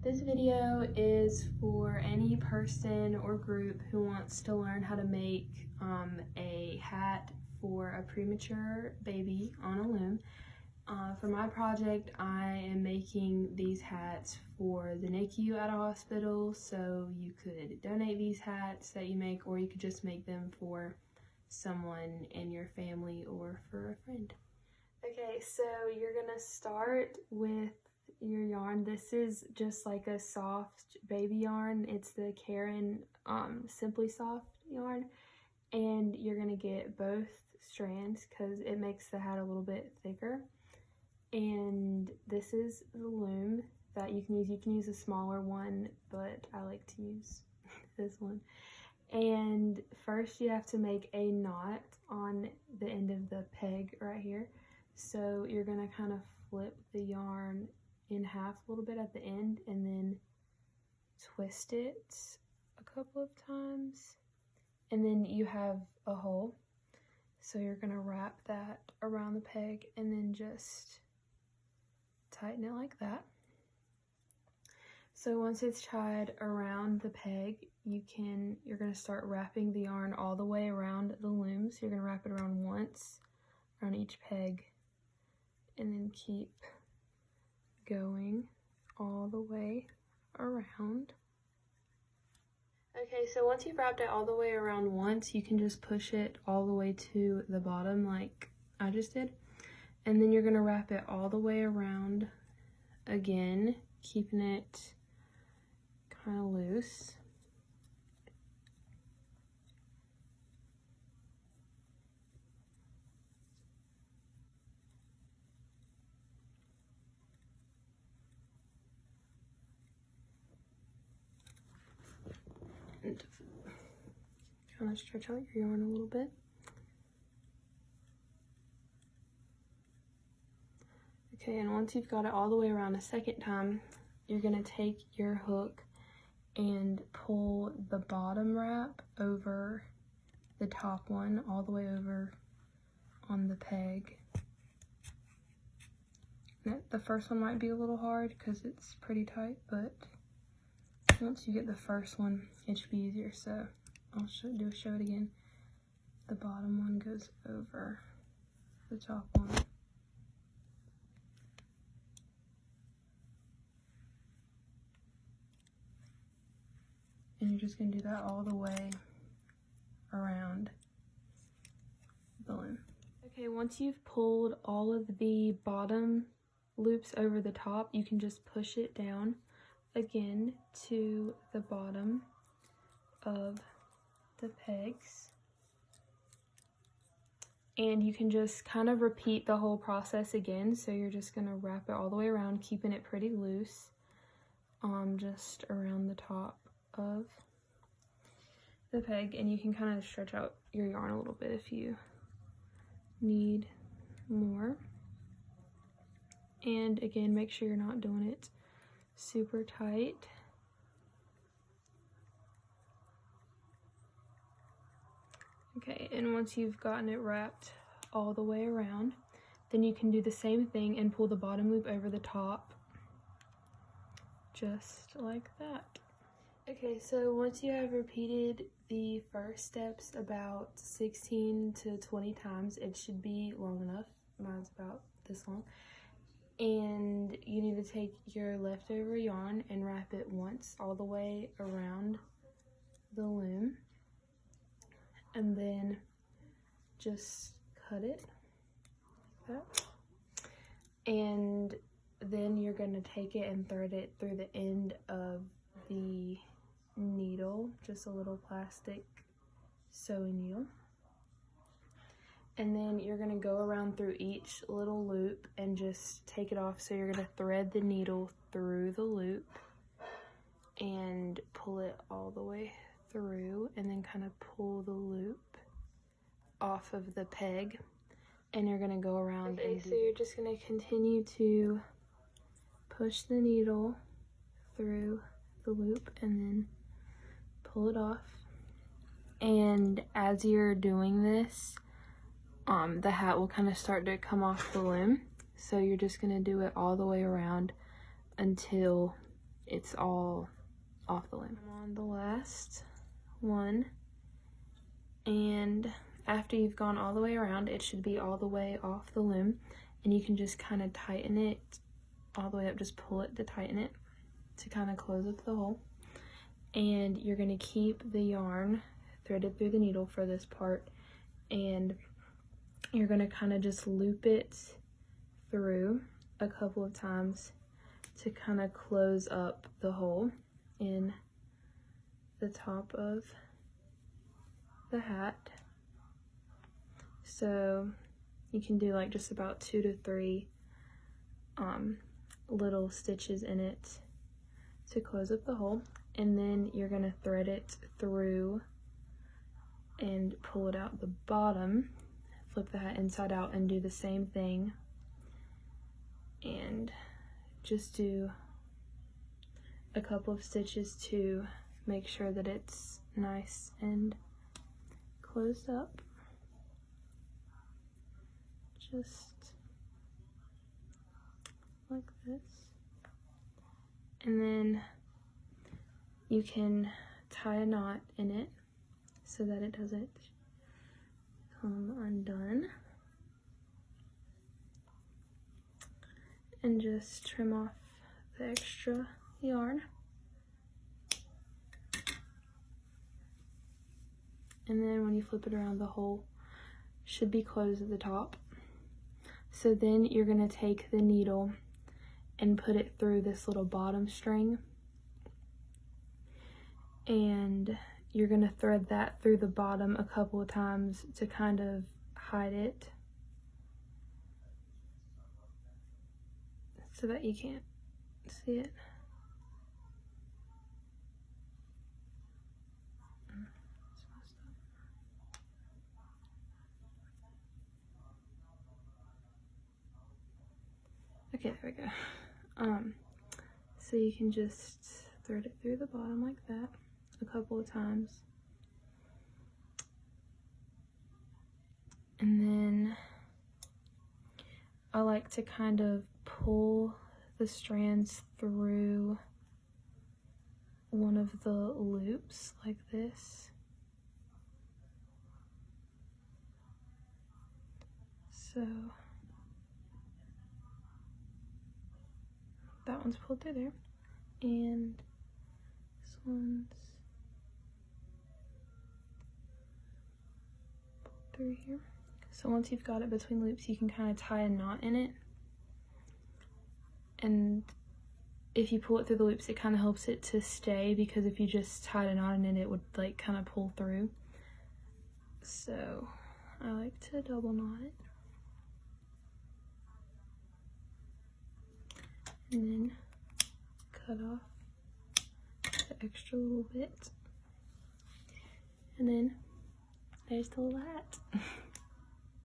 This video is for any person or group who wants to learn how to make a hat for a premature baby on a loom. For my project, I am making these hats for the NICU at a hospital, so you could donate these hats that you make, or you could just make them for someone in your family or for a friend. Okay, so you're gonna start with your yarn. This is just like a soft baby yarn. It's the Caron Simply Soft yarn, and you're gonna get both strands because it makes the hat a little bit thicker. And this is the loom that you can use. You can use a smaller one, but I like to use this one. And first you have to make a knot on the end of the peg right here. So you're gonna kind of flip the yarn in half a little bit at the end and then twist it a couple of times, and then you have a hole. So you're gonna wrap that around the peg and then just tighten it like that. So once it's tied around the peg, you're gonna start wrapping the yarn all the way around the loom. So you're gonna wrap it around once around each peg and then keep going all the way around. Okay, so once you've wrapped it all the way around once, you can just push it all the way to the bottom like I just did. And then you're gonna wrap it all the way around again, keeping it kind of loose. And kind of stretch out your yarn a little bit. Okay, and once you've got it all the way around a second time, you're gonna take your hook and pull the bottom wrap over the top one, all the way over on the peg. The first one might be a little hard because it's pretty tight, but once you get the first one, it should be easier. So I'll show it again. The bottom one goes over the top one. And you're just gonna do that all the way around the loom. Okay, once you've pulled all of the bottom loops over the top, you can just push it down again to the bottom of the pegs. And you can just kind of repeat the whole process again. So you're just gonna wrap it all the way around, keeping it pretty loose, just around the top of the peg. And you can kind of stretch out your yarn a little bit if you need more. And again, make sure you're not doing it super tight. Okay, and once you've gotten it wrapped all the way around, then you can do the same thing and pull the bottom loop over the top, just like that. Okay, so once you have repeated the first steps about 16 to 20 times, it should be long enough. Mine's about this long. And you need to take your leftover yarn and wrap it once all the way around the loom. And then just cut it like that. And then you're gonna take it and thread it through the end of the needle, just a little plastic sewing needle. And then you're gonna go around through each little loop and just take it off. So you're gonna thread the needle through the loop and pull it all the way through, and then kind of pull the loop off of the peg. And you're gonna go around. Okay, so you're just gonna continue to push the needle through the loop and then pull it off. And as you're doing this, the hat will kind of start to come off the loom. So you're just gonna do it all the way around until it's all off the loom. I'm on the last one, and after you've gone all the way around, it should be all the way off the loom, and you can just kind of tighten it all the way up. Just pull it to tighten it to kind of close up the hole. And you're going to keep the yarn threaded through the needle for this part, and you're going to kind of just loop it through a couple of times to kind of close up the hole in the top of the hat. So you can do like just about 2 to 3 little stitches in it to close up the hole, and then you're going to thread it through and pull it out the bottom, flip the hat inside out, and do the same thing, and just do a couple of stitches to make sure that it's nice and closed up. Just like this. And then you can tie a knot in it so that it doesn't come undone. And just trim off the extra yarn. And then when you flip it around, the hole should be closed at the top. So then you're going to take the needle and put it through this little bottom string, and you're going to thread that through the bottom a couple of times to kind of hide it so that you can't see it. Okay, there we go. So you can just thread it through the bottom like that a couple of times. And then I like to kind of pull the strands through one of the loops like this. So that one's pulled through there, and this one's pulled through here. So once you've got it between loops, you can kind of tie a knot in it, and if you pull it through the loops, it kind of helps it to stay, because if you just tied a knot in it, it would like kind of pull through. So I like to double knot it. And then cut off the extra little bit. And then there's the little hat.